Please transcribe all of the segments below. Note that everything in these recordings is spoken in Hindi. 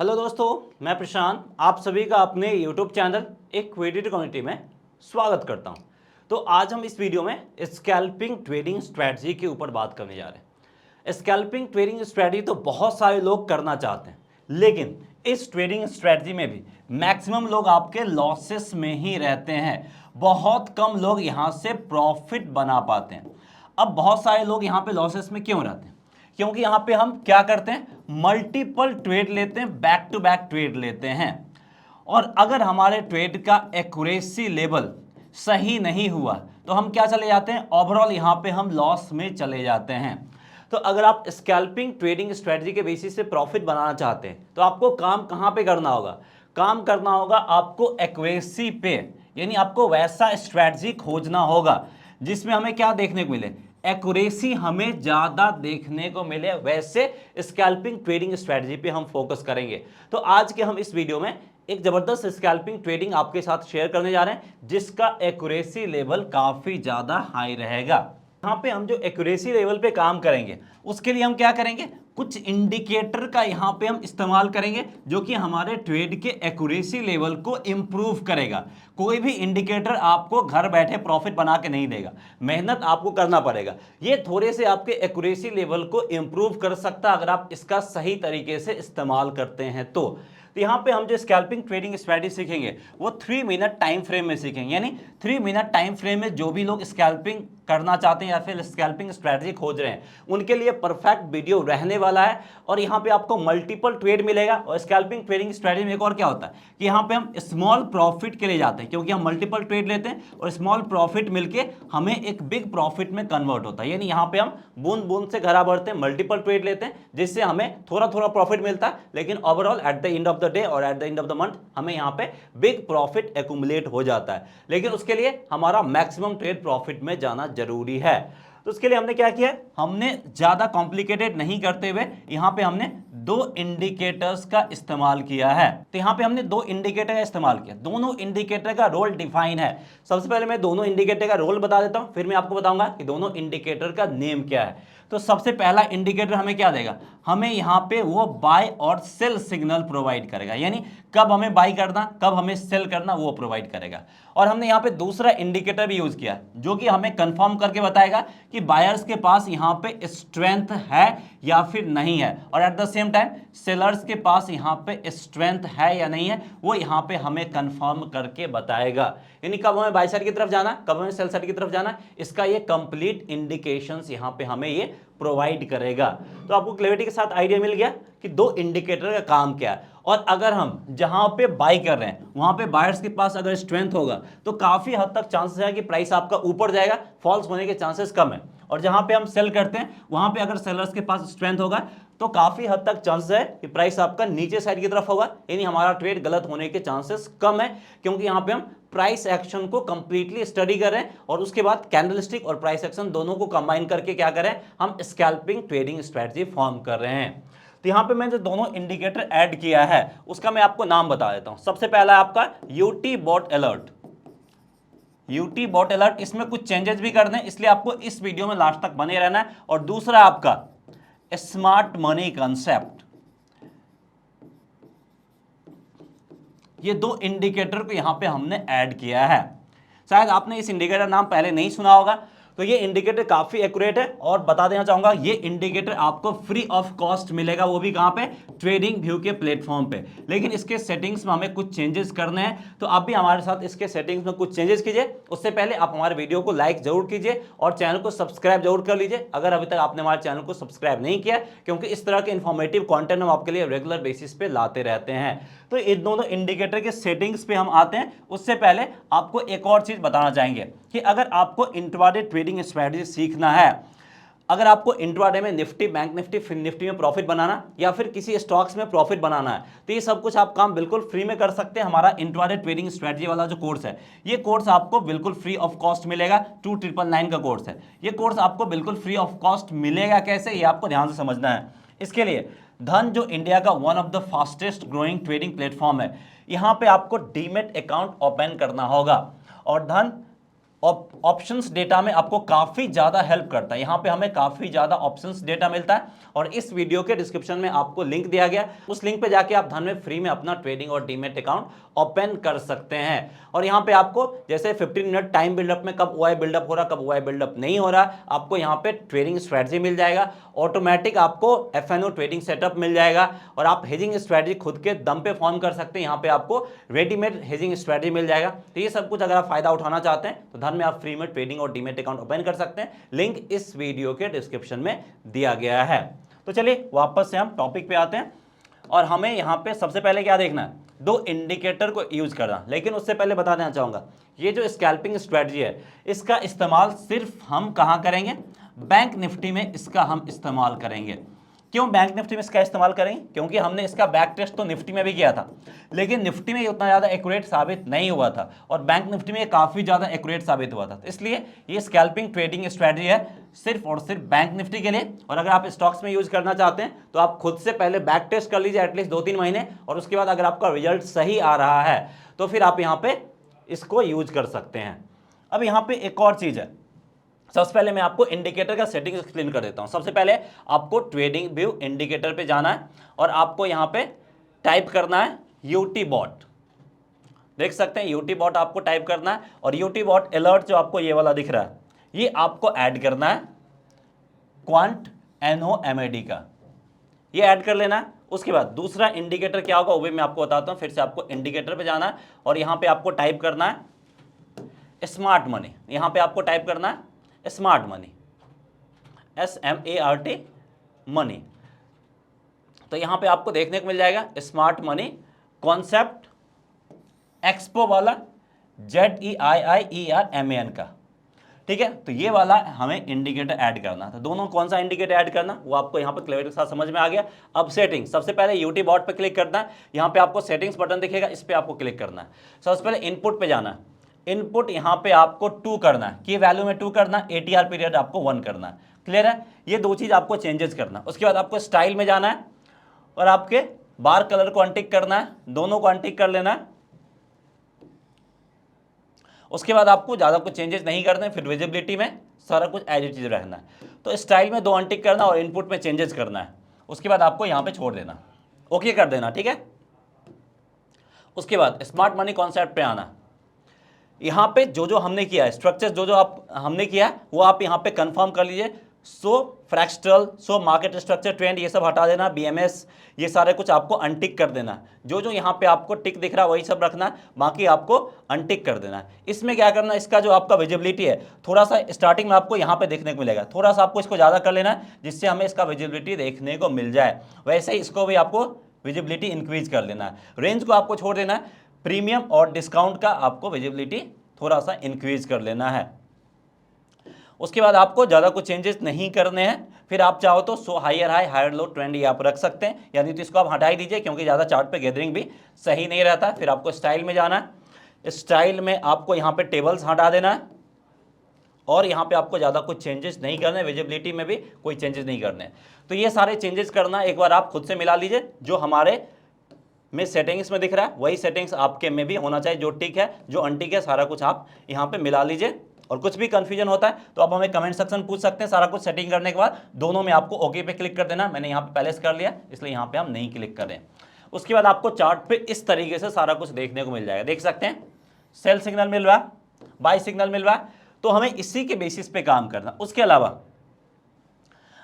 हेलो दोस्तों, मैं प्रशांत आप सभी का अपने YouTube चैनल इक्विटी कम्युनिटी में स्वागत करता हूं। तो आज हम इस वीडियो में स्कैल्पिंग ट्रेडिंग स्ट्रैटेजी के ऊपर बात करने जा रहे हैं। स्कैल्पिंग ट्रेडिंग स्ट्रैटेजी तो बहुत सारे लोग करना चाहते हैं, लेकिन इस ट्रेडिंग स्ट्रैटेजी में भी मैक्सिमम लोग आपके लॉसेस में ही रहते हैं। बहुत कम लोग यहां से प्रॉफिट बना पाते हैं। अब बहुत सारे लोग यहां पे लॉसेस में क्यों रहते हैं? क्योंकि यहां पे हम क्या करते हैं, मल्टीपल ट्रेड लेते हैं, बैक टू बैक ट्रेड लेते हैं। और अगर हमारे ट्रेड का एक्यूरेसी लेवल सही नहीं हुआ तो हम क्या चले जाते हैं, ओवरऑल यहां पे हम लॉस में चले जाते हैं। तो अगर आप स्कैल्पिंग ट्रेडिंग स्ट्रेटजी के बेसिस से प्रॉफिट बनाना चाहते हैं तो आपको काम कहां पे करना होगा? काम करना होगा आपको एक्यूरेसी पे, यानी आपको वैसा स्ट्रेटजी खोजना होगा जिसमें हमें क्या देखने को मिले, एक्यूरेसी हमें ज्यादा देखने को मिले। वैसे स्कैल्पिंग ट्रेडिंग स्ट्रेटजी पे हम फोकस करेंगे। तो आज के हम इस वीडियो में एक जबरदस्त स्कैल्पिंग ट्रेडिंग आपके साथ शेयर करने जा रहे हैं जिसका एक्यूरेसी लेवल काफी ज्यादा हाई रहेगा। यहाँ पे हम जो एक्यूरेसी लेवल पे काम करेंगे उसके लिए हम क्या करेंगे, कुछ इंडिकेटर का यहाँ पे हम इस्तेमाल करेंगे जो कि हमारे ट्रेड के एक्यूरेसी लेवल को इंप्रूव करेगा। कोई भी इंडिकेटर आपको घर बैठे प्रॉफिट बना के नहीं देगा, मेहनत आपको करना पड़ेगा। ये थोड़े से आपके एक्यूरेसी लेवल को इंप्रूव कर सकता अगर आप इसका सही तरीके से इस्तेमाल करते हैं तो यहाँ पे हम जो स्कैल्पिंग ट्रेडिंग स्ट्रेटजी सीखेंगे वो 3 मिनट टाइम फ्रेम में सीखेंगे। यानी 3 मिनट टाइम फ्रेम में जो भी लोग स्कैल्पिंग करना चाहते हैं या फिर स्कैल्पिंग स्ट्रेटजी खोज रहे हैं उनके लिए परफेक्ट वीडियो रहने वाला है। और यहाँ पे आपको मल्टीपल ट्रेड मिलेगा। और स्कैल्पिंग ट्रेडिंग स्ट्रेटजी में एक और क्या होता है कि यहाँ पे हम स्मॉल प्रॉफिट के लिए जाते हैं, क्योंकि हम मल्टीपल ट्रेड लेते हैं और स्मॉल प्रॉफिट मिलके हमें एक बिग प्रॉफिट में कन्वर्ट होता है। यानी यहाँ पे हम बूंद बूंद से घड़ा भरते हैं, मल्टीपल ट्रेड लेते हैं जिससे हमें थोड़ा थोड़ा प्रॉफिट मिलता है, लेकिन overall at the end of the day और at the end of the month हमें यहाँ पे बिग प्रॉफिट एक्यूमुलेट हो जाता है। लेकिन उसके लिए हमारा मैक्सिमम ट्रेड प्रॉफिट में जाना जरूरी है। तो उसके लिए हमने क्या किया, हमने ज्यादा कॉम्प्लिकेटेड नहीं करते हुए यहां पे हमने 2 इंडिकेटर्स का इस्तेमाल किया है। तो यहां पे हमने 2 इंडिकेटर का इस्तेमाल किया, दोनों इंडिकेटर का रोल डिफाइन है। सबसे पहले मैं दोनों इंडिकेटर का रोल बता देता हूं, फिर मैं आपको बताऊंगा कि दोनों इंडिकेटर का नेम क्या है। तो सबसे पहला इंडिकेटर हमें क्या देगा, हमें यहां पे वो बाय और सेल सिग्नल प्रोवाइड करेगा। यानी कब हमें बाय करना कब हमें सेल करना वो प्रोवाइड करेगा। और हमने यहां पे दूसरा इंडिकेटर भी यूज किया जो कि हमें कंफर्म करके बताएगा कि बायर्स के पास यहां पे स्ट्रेंथ है या फिर नहीं है, और at the same time sellers के पास यहां पे स्ट्रेंथ है या नहीं है वो यहां पे हमें कंफर्म करके बताएगा। यानी कब हमें बाय साइड की तरफ जाना कब हमें सेल साइड की तरफ जाना, इसका ये कंप्लीट इंडिकेशंस यहां पे हमें ये प्रोवाइड करेगा। तो आपको क्लैरिटी के साथ आइडिया मिल गया कि 2 इंडिकेटर का काम क्या है। और अगर हम जहां पे बाय कर रहे हैं वहां पे बायर्स के पास अगर स्ट्रेंथ होगा तो काफी हद तक चांसेस है कि प्राइस आपका ऊपर जाएगा, फॉल्स होने के चांसेस कम है। और जहां पे हम सेल करते हैं वहां पे अगर सेलर्स के पास स्ट्रेंथ होगा तो काफी हद तक चांसेस है कि प्राइस आपका नीचे साइड की तरफ होगा, यानी हमारा ट्रेड गलत होने के चांसेस कम है। क्योंकि यहां पे हम प्राइस एक्शन को कंप्लीटली स्टडी कर रहे हैं और उसके बाद कैंडलस्टिक और प्राइस एक्शन दोनों को कंबाइन करके क्या करें, हम स्कैल्पिंग ट्रेडिंग स्ट्रेटजी फॉर्म कर रहे हैं। तो यहां पे मैंने जो दोनों इंडिकेटर ऐड किया है उसका मैं आपको नाम बता देता हूं। सबसे पहला है आपका UT bot alert. UT bot alert, इसमें कुछ चेंजेस भी करने हैं इसलिए आपको इस वीडियो में लास्ट तक बने रहना है। और दूसरा आपका स्मार्ट मनी कंसेप्ट। ये 2 इंडिकेटर को यहां पे हमने ऐड किया है। शायद आपने इस इंडिकेटर नाम पहले नहीं सुना होगा, तो ये इंडिकेटर काफी एक्यूरेट है। और बता देना चाहूंगा ये इंडिकेटर आपको फ्री ऑफ कॉस्ट मिलेगा, वो भी कहां पे, ट्रेडिंग व्यू के प्लेटफॉर्म पे। लेकिन इसके सेटिंग्स में हमें कुछ चेंजेस करने हैं, तो आप भी हमारे साथ इसके सेटिंग्स में कुछ चेंजेस कीजिए। उससे पहले आप हमारे वीडियो को लाइक जरूर कीजिए और चैनल को सब्सक्राइब जरूर कर लीजिए अगर अभी तक आपने हमारे चैनल को सब्सक्राइब नहीं किया, क्योंकि इस तरह के इंफॉर्मेटिव कंटेंट हम आपके लिए रेगुलर बेसिस पे लाते रहते हैं। तो इन दोनों इंडिकेटर के सेटिंग्स पे हम आते हैं। उससे पहले आपको एक और चीज बताना चाहेंगे कि अगर आपको इंट्राडे ट्रेडिंग स्ट्रेटजी सीखना है, अगर आपको इंट्राडे में Nifty, bank Nifty, fin Nifty में प्रॉफिट बनाना या फिर किसी स्टॉक्स में प्रॉफिट बनाना है, तो ये सब कुछ आप काम बिल्कुल फ्री में कर सकते हैं। हमारा इंट्राडे ट्रेडिंग स्ट्रेटजी वाला जो कोर्स है ये कोर्स आपको बिल्कुल फ्री ऑफ कॉस्ट मिलेगा। 2999 का कोर्स है। ये कोर्स आपको बिल्कुल फ्री ऑफ कॉस्ट मिलेगा कैसे, ये आपको ध्यान से समझना है। इसके लिए धन जो इंडिया का one of the fastest growing trading platform है, यहां पे आपको डीमेट अकाउंट ओपन करना होगा। और धन ऑप्शंस डेटा में आपको काफ़ी ज़्यादा हेल्प करता है। यहाँ पे हमें काफ़ी ज़्यादा ऑप्शंस डेटा मिलता है और इस वीडियो के डिस्क्रिप्शन में आपको लिंक दिया गया, उस लिंक पे जाके आप धन में फ्री में अपना ट्रेडिंग और डीमैट अकाउंट ओपन कर सकते हैं। और यहाँ पे आपको जैसे 15 मिनट टाइम बिल्डअप में कब ओआई बिल्डअप हो रहा, कब ओआई बिल्डअप नहीं हो रहा, आपको यहाँ पे ट्रेडिंग स्ट्रेटजी मिल जाएगा, ऑटोमेटिक आपको एफएनओ ट्रेडिंग सेटअप मिल जाएगा और आप हेजिंग स्ट्रेटजी खुद के दम पे फॉर्म कर सकते हैं। यहाँ पे आपको रेडीमेड हेजिंग स्ट्रेटजी मिल जाएगा। तो ये सब कुछ अगर आप फायदा उठाना चाहते हैं तो धन में आप फ्री में ट्रेडिंग और डीमैट अकाउंट ओपन कर सकते हैं। लिंक इस वीडियो के डिस्क्रिप्शन में दिया गया है। तो चलिए वापस से हम टॉपिक पे आते हैं और हमें यहाँ पे सबसे पहले क्या देखना है, दो इंडिकेटर को यूज करना। लेकिन उससे पहले बता देना चाहूंगा, ये जो स्कैल्पिंग स्ट्रेटजी है इसका इस्तेमाल सिर्फ हम कहां करेंगे, बैंक निफ्टी में इसका हम इस्तेमाल करेंगे। क्यों बैंक निफ्टी में इसका इस्तेमाल करेंगे, क्योंकि हमने इसका बैक टेस्ट तो निफ्टी में भी किया था, लेकिन निफ्टी में उतना ज़्यादा एक्यूरेट साबित नहीं हुआ था और बैंक निफ्टी में काफ़ी ज़्यादा एक्यूरेट साबित हुआ था। तो इसलिए ये स्कैल्पिंग ट्रेडिंग स्ट्रेटजी है सिर्फ और सिर्फ बैंक निफ्टी के लिए। और अगर आप स्टॉक्स में यूज करना चाहते हैं तो आप खुद से पहले बैक टेस्ट कर लीजिए एटलीस्ट 2-3 महीने, और उसके बाद अगर आपका रिजल्ट सही आ रहा है तो फिर आप यहाँ पे इसको यूज कर सकते हैं। अब यहाँ पे एक और चीज़ है, सबसे पहले मैं आपको इंडिकेटर का सेटिंग एक्सप्लेन कर देता हूं। सबसे पहले आपको ट्रेडिंग व्यू इंडिकेटर पे जाना है और आपको यहां पे टाइप करना है यूटी बॉट। देख सकते हैं यूटी बॉट आपको टाइप करना है और यूटी बॉट अलर्ट जो आपको ये वाला दिख रहा है ये आपको ऐड करना है, क्वांट NOMAD का, ये ऐड कर लेना है। उसके बाद दूसरा इंडिकेटर क्या होगा वो भी मैं आपको बताता हूं। फिर से आपको इंडिकेटर पे जाना है और यहां पे आपको टाइप करना है स्मार्ट मनी। यहां पे आपको टाइप करना है स्मार्ट मनी, SMART मनी। तो यहां पे आपको देखने को मिल जाएगा स्मार्ट मनी कॉन्सेप्ट एक्सपो वाला ZEIIERMAN का, ठीक है। तो ये वाला हमें इंडिकेटर ऐड करना था। दोनों कौन सा इंडिकेटर ऐड करना वो आपको यहाँ पे क्लियर के साथ समझ में आ गया। अब सेटिंग, सबसे पहले यूटी बॉट पे क्लिक करना है, यहाँ पे आपको सेटिंग्स बटन दिखेगा, इस पे आपको क्लिक करना है। सबसे पहले इनपुट पे जाना है, इनपुट यहाँ पे आपको 2 करना है, की वैल्यू में 2 करना है, ATR पीरियड आपको 1 करना है। क्लियर है, ये दो चीज आपको चेंजेस करना है। उसके बाद आपको स्टाइल में जाना है और आपके बार कलर को अनटिक करना है, दोनों को अनटिक कर लेना है। उसके बाद आपको ज्यादा कुछ चेंजेस नहीं करना है, फिर विजिबिलिटी में सारा कुछ एज इट इज रहना है। तो स्टाइल में 2 अनटिक करना और इनपुट में चेंजेस करना है। उसके बाद आपको यहाँ पे छोड़ देना, ओके कर देना, ठीक है। उसके बाद स्मार्ट मनी कॉन्सेप्ट पे आना, यहाँ पे जो जो हमने किया है स्ट्रक्चर जो जो हमने किया है वो आप यहाँ पे कंफर्म कर लीजिए। So fractional, so market structure, trend, ये सब हटा देना, BMS ये सारे कुछ आपको अनटिक कर देना। जो जो यहाँ पे आपको टिक दिख रहा है वही सब रखना, बाकी आपको अनटिक कर देना। इसमें क्या करना, इसका जो आपका विजिबिलिटी है थोड़ा सा स्टार्टिंग में आपको यहाँ पे देखने को मिलेगा, थोड़ा सा आपको इसको ज़्यादा कर लेना जिससे हमें इसका विजिबिलिटी देखने को मिल जाए। वैसे ही इसको भी आपको विजिबिलिटी इंक्रीज कर लेना है। रेंज को आपको छोड़ देना है, प्रीमियम और डिस्काउंट का आपको विजिबिलिटी थोड़ा सा इंक्रीज कर लेना है। उसके बाद आपको ज़्यादा कुछ चेंजेस नहीं करने हैं। फिर आप चाहो तो so higher high higher low trend ये आप रख सकते हैं, यानी तो इसको आप हटा ही दीजिए क्योंकि ज़्यादा चार्ट पे गैदरिंग भी सही नहीं रहता। फिर आपको स्टाइल में जाना है, स्टाइल में आपको यहाँ पे टेबल्स हटा देना है और यहाँ पे आपको ज़्यादा कुछ चेंजेस नहीं करने, विजिबिलिटी में भी कोई चेंजेस नहीं करने। तो ये सारे चेंजेस करना एक बार आप खुद से मिला लीजिए, जो हमारे में सेटिंग्स में दिख रहा है वही सेटिंग्स आपके में भी होना चाहिए। जो टिक है जो अनटिक है सारा कुछ आप यहाँ पे मिला लीजिए। और कुछ भी कंफ्यूजन होता है तो आप हमें कमेंट सेक्शन पूछ सकते हैं। सारा कुछ सेटिंग करने के बाद दोनों में आपको ओके पे क्लिक कर देना। मैंने यहाँ पे पहले से कर लिया इसलिए यहाँ पे हम नहीं क्लिक करें। उसके बाद आपको चार्ट पे इस तरीके से सारा कुछ देखने को मिल जाएगा। देख सकते हैं सेल सिग्नल मिल रहा है, बाय सिग्नल मिल रहा है, तो हमें इसी के बेसिस पे काम करना। उसके अलावा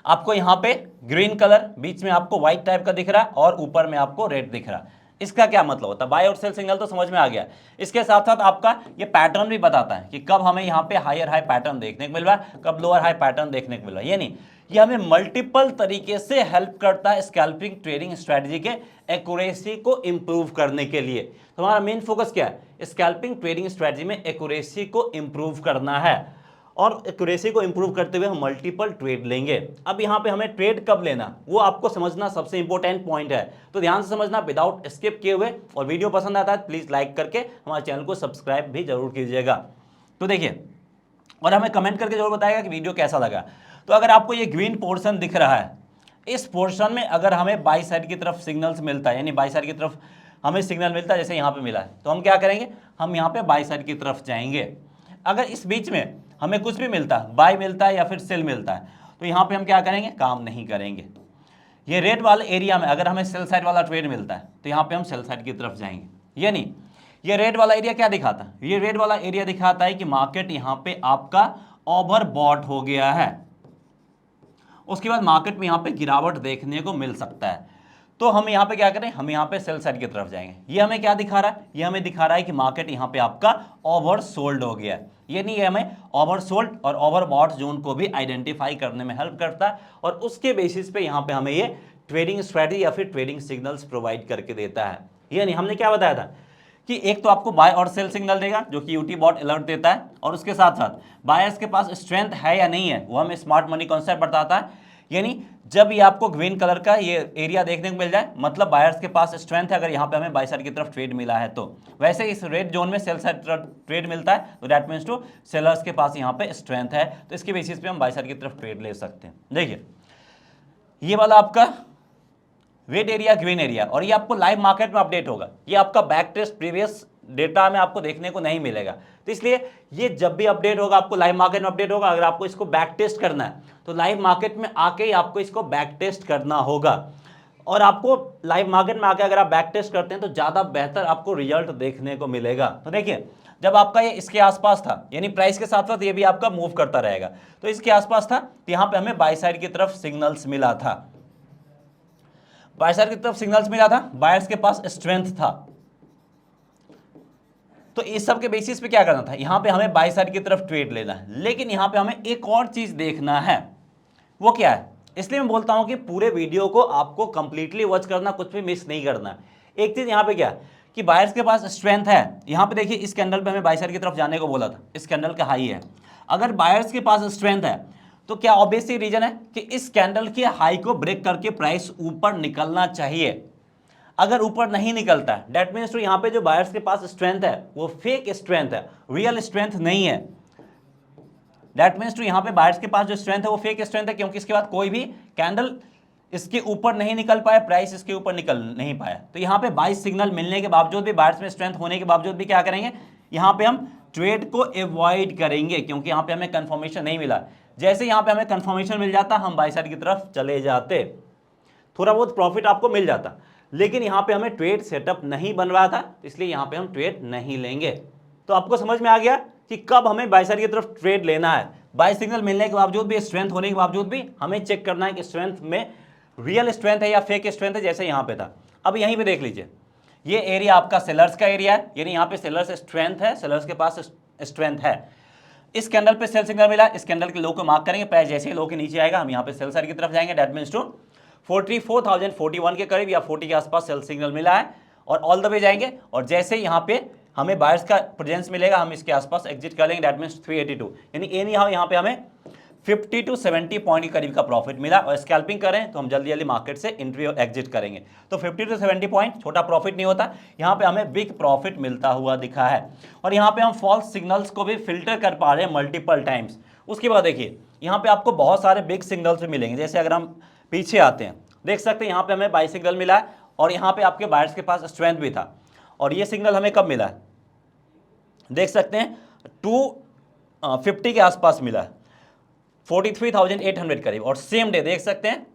आपको यहाँ पे ग्रीन कलर बीच में आपको व्हाइट टाइप का दिख रहा है और ऊपर में आपको रेड दिख रहा है। इसका क्या मतलब होता है, बाय और सेल सिग्नल तो समझ में आ गया। इसके साथ साथ आपका ये पैटर्न भी बताता है कि कब हमें यहाँ पे हायर हाई पैटर्न देखने को मिल रहा है, कब लोअर हाई पैटर्न देखने को मिल रहा है। ये नहीं, ये हमें मल्टीपल तरीके से हेल्प करता है स्कैल्पिंग ट्रेडिंग स्ट्रेटजी के एक्यूरेसी को इंप्रूव करने के लिए। तो हमारा मेन फोकस क्या है, स्कैल्पिंग ट्रेडिंग स्ट्रेटजी में एक्यूरेसी को इंप्रूव करना है और एक्यूरेसी को इंप्रूव करते हुए हम मल्टीपल ट्रेड लेंगे। अब यहाँ पे हमें ट्रेड कब लेना वो आपको समझना सबसे इंपॉर्टेंट पॉइंट है, तो ध्यान से समझना विदाउट स्किप किए हुए। और वीडियो पसंद आता है प्लीज लाइक करके हमारे चैनल को सब्सक्राइब भी जरूर कीजिएगा। तो देखिए, और हमें कमेंट करके जरूर बताएगा कि वीडियो कैसा लगा। तो अगर आपको ये ग्रीन पोर्शन दिख रहा है, इस पोर्शन में अगर हमें बाई साइड की तरफ सिग्नल्स मिलता है, यानी बाई साइड की तरफ हमें सिग्नल मिलता है जैसे यहाँ पे मिला है, तो हम क्या करेंगे, हम यहाँ पे बाई साइड की तरफ जाएंगे। अगर इस बीच में हमें कुछ भी मिलता है, बाय मिलता है या फिर सेल मिलता है, तो यहाँ पे हम क्या करेंगे, काम नहीं करेंगे। ये रेड वाले एरिया में अगर हमें सेल साइड वाला ट्रेड मिलता है तो यहाँ पे हम सेल साइड की तरफ जाएंगे। यानी ये रेड वाला एरिया क्या दिखाता है, ये रेड वाला एरिया दिखाता है कि मार्केट यहाँ पे आपका ओवरबॉट हो गया है। उसके बाद मार्केट में यहाँ पे गिरावट देखने को मिल सकता है, तो हम यहाँ पे क्या करें, हम यहाँ पे सेल साइड की तरफ जाएंगे। ये हमें क्या दिखा रहा है, ये हमें दिखा रहा है कि मार्केट यहाँ पे आपका ओवरसोल्ड हो गया है। यानी ये हमें ओवरसोल्ड और ओवरबॉट जोन को भी आइडेंटिफाई करने में हेल्प करता है, और उसके बेसिस पे यहाँ पे हमें ये ट्रेडिंग स्ट्रेटजी या फिर ट्रेडिंग सिग्नल्स प्रोवाइड करके देता है। यानी हमने क्या बताया था कि एक तो आपको बाय और सेल सिग्नल देगा जो कि यूटी बॉट अलर्ट देता है, और उसके साथ साथ बायर्स के पास स्ट्रेंथ है या नहीं है वो हमें स्मार्ट मनी कॉन्सेप्ट बताता है। यानी जब ये आपको ग्रीन कलर का ये एरिया देखने को मिल जाए, मतलब बायर्स के पास स्ट्रेंथ है, अगर यहाँ पे हमें बाय साइड की तरफ ट्रेड मिला है तो। वैसे इस रेड जोन में सेल साइड ट्रेड मिलता है, तो दैट मीन्स टू सेलर्स के पास यहाँ पे स्ट्रेंथ है, तो इसके बेसिस पे हम बाय साइड की तरफ ट्रेड ले सकते हैं। देखिए ये वाला आपका रेड एरिया, ग्रीन एरिया, और ये आपको लाइव मार्केट में अपडेट होगा। ये आपका बैक टेस्ट प्रीवियस डेटा में आपको देखने को नहीं मिलेगा, तो इसलिए ये जब भी अपडेट होगा आपको लाइव मार्केट में अपडेट होगा। अगर आपको इसको बैक टेस्ट करना है तो लाइव मार्केट में आके ही आपको इसको बैक टेस्ट करना होगा, और आपको लाइव मार्केट में आके अगर आप बैक टेस्ट करते हैं तो ज़्यादा बेहतर आपको रिजल्ट देखने को मिलेगा। तो देखिए जब आपका ये इसके आसपास था, यानी प्राइस के साथ साथ ये भी आपका मूव करता रहेगा, तो इसके आसपास था, तो यहाँ पे हमें बाय साइड की तरफ सिग्नल्स मिला था, बाय साइड की तरफ सिग्नल्स मिला था, बायर्स के पास स्ट्रेंथ था। तो इस सब के बेसिस पे क्या करना था, यहाँ पे हमें बाय साइड की तरफ ट्रेड लेना है। लेकिन यहाँ पे हमें एक और चीज देखना है, वो क्या है, इसलिए मैं बोलता हूं कि पूरे वीडियो को आपको कंप्लीटली वॉच करना, कुछ भी मिस नहीं करना। एक चीज यहाँ पे क्या कि बायर्स के पास स्ट्रेंथ है। यहाँ पे देखिए इस कैंडल पे हमें बाय साइड की तरफ जाने को बोला था, इस कैंडल का हाई है। अगर बायर्स के पास स्ट्रेंथ है तो क्या ऑब्वियसली रीजन है कि इस कैंडल के हाई को ब्रेक करके प्राइस ऊपर निकलना चाहिए। अगर ऊपर नहीं निकलता है दैट मीन्स तो यहाँ पे जो बायर्स के पास स्ट्रेंथ है वो फेक स्ट्रेंथ है, रियल स्ट्रेंथ नहीं है। दैट मीन्स तो यहाँ पे बायर्स के पास जो स्ट्रेंथ है वो फेक स्ट्रेंथ है, क्योंकि इसके बाद कोई भी कैंडल इसके ऊपर नहीं निकल पाया, प्राइस इसके ऊपर निकल नहीं पाया। तो यहाँ पे बाय सिग्नल मिलने के बावजूद भी, बायर्स में स्ट्रेंथ होने के बावजूद भी क्या करेंगे, यहाँ पे हम ट्रेड को अवॉइड करेंगे, क्योंकि यहाँ पे हमें कंफर्मेशन नहीं मिला। जैसे यहाँ पे हमें कंफर्मेशन मिल जाता हम बाय साइड की तरफ चले जाते, थोड़ा बहुत प्रॉफिट आपको मिल जाता। लेकिन यहाँ पे हमें ट्रेड सेटअप नहीं बन रहा था, इसलिए यहाँ पे हम ट्रेड नहीं लेंगे। तो आपको समझ में आ गया कि कब हमें बाय साइड की तरफ ट्रेड लेना है। बाय सिग्नल मिलने के बावजूद भी, स्ट्रेंथ होने के बावजूद भी हमें चेक करना है कि स्ट्रेंथ में रियल स्ट्रेंथ है या फेक स्ट्रेंथ है, जैसे यहाँ पे था। अब यहीं पे देख लीजिए, ये एरिया आपका सेलर्स का एरिया है, यानी यहाँ पे सेलर्स स्ट्रेंथ है, सेलर्स के पास स्ट्रेंथ है। इस कैंडल पे सेल सिग्नल मिला, इस कैंडल के लो को मार्क करेंगे, प्राइस जैसे ही लो के नीचे आएगा हम यहाँ पे सेल साइड की तरफ जाएंगे। दैट मीन्स टू 44,041 के करीब या 40 के आसपास सेल सिग्नल मिला है, और ऑल द वे जाएंगे, और जैसे ही यहाँ पे हमें बायर्स का प्रेजेंस मिलेगा हम इसके आसपास एग्जिट कर लेंगे। दैट मीन्स 382, यानी एनी हाउ यहाँ पे हमें 50 to 70 पॉइंट के करीब का प्रॉफिट मिला। और स्कैल्पिंग करें तो हम जल्दी जल्दी मार्केट से एंट्री और एग्जिट करेंगे, तो 50 to 70 पॉइंट छोटा प्रॉफिट नहीं होता, यहाँ पे हमें बिग प्रॉफिट मिलता हुआ दिखा है। और यहाँ पे हम फॉल्स सिग्नल्स को भी फिल्टर कर पा रहे हैं मल्टीपल टाइम्स। उसके बाद देखिए यहाँ पे आपको बहुत सारे बिग सिग्नल्स भी मिलेंगे। जैसे अगर हम पीछे आते हैं, देख सकते हैं यहाँ पे हमें बाय सिग्नल मिला है, और यहाँ पे आपके बायर्स के पास स्ट्रेंथ भी था। और ये सिग्नल हमें कब मिला है, देख सकते हैं 250 के आसपास मिला है, 43,800 करीब। और सेम डे देख सकते हैं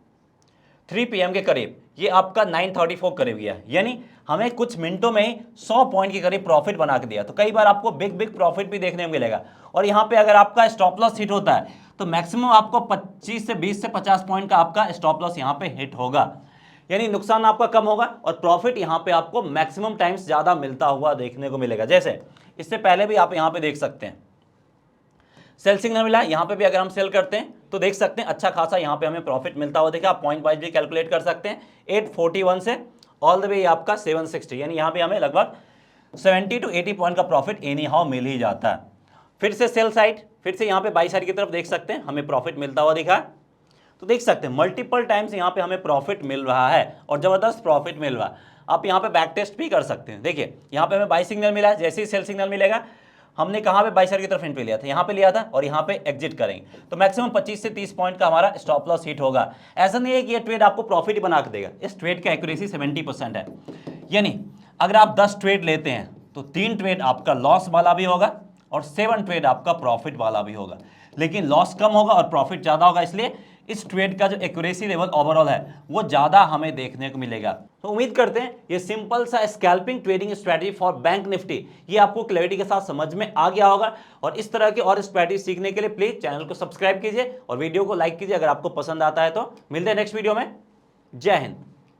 3 PM के करीब ये आपका 934 करीब गया, यानी हमें कुछ मिनटों में ही 100 पॉइंट के करीब प्रॉफिट बना के दिया। तो कई बार आपको बिग प्रॉफिट भी देखने को मिलेगा। और यहाँ पे अगर आपका स्टॉप लॉस हिट होता है तो मैक्सिमम आपको 25 से 20 से 50 पॉइंट का आपका स्टॉप लॉस यहाँ पे हिट होगा, यानी नुकसान आपका कम होगा और प्रॉफिट यहाँ पे आपको मैक्सिमम टाइम्स ज़्यादा मिलता हुआ देखने को मिलेगा। जैसे इससे पहले भी आप यहाँ पे देख सकते हैं सेल सिग्नल मिला, यहाँ पे भी अगर हम सेल करते हैं तो देख सकते हैं अच्छा खासा यहाँ पे हमें प्रॉफिट मिलता हुआ देखा। आप पॉइंट वाइज भी कैलकुलेट कर सकते हैं, 841 से ऑल द वे आपका 760, यानी यहाँ पे हमें लगभग 70 to 80 पॉइंट का प्रॉफिट एनी हाउ मिल ही जाता है। फिर से सेल साइड, फिर से यहाँ पे बाई साइड की तरफ देख सकते हैं हमें प्रॉफिट मिलता हुआ दिखा। तो देख सकते हैं मल्टीपल टाइम्स यहाँ पे हमें प्रॉफिट मिल रहा है और जबरदस्त प्रॉफिट मिल रहा है। आप यहाँ पे बैक टेस्ट भी कर सकते हैं। देखिए यहाँ पे हमें बाई सिग्नल मिला है, जैसे ही सेल सिग्नल मिलेगा हमने कहाँ पे बाई साइड की तरफ एंट्री लिया था, यहाँ पे लिया था और यहाँ पे एग्जिट करेंगे तो मैक्सिमम 25 से 30 पॉइंट का हमारा स्टॉप लॉस हिट होगा। ऐसा नहीं है कि ये ट्रेड आपको प्रॉफिट ही बना के देगा, इस ट्रेड का एक्यूरेसी 70% है। यानी अगर आप 10 ट्रेड लेते हैं तो 3 ट्रेड आपका लॉस वाला भी होगा और 7 ट्रेड आपका प्रॉफिट वाला भी होगा, लेकिन लॉस कम होगा और प्रॉफिट ज़्यादा होगा, इसलिए इस ट्रेड का जो एक्यूरेसी लेवल ओवरऑल है वो ज़्यादा हमें देखने को मिलेगा। तो उम्मीद करते हैं ये सिंपल सा scalping trading strategy for bank Nifty ये आपको क्लैरिटी के साथ समझ में आ गया होगा। और इस तरह के और स्ट्रैटेजी सीखने के लिए प्लीज़ चैनल को सब्सक्राइब कीजिए और वीडियो को लाइक कीजिए अगर आपको पसंद आता है तो। मिलते हैं नेक्स्ट वीडियो में। जय हिंद।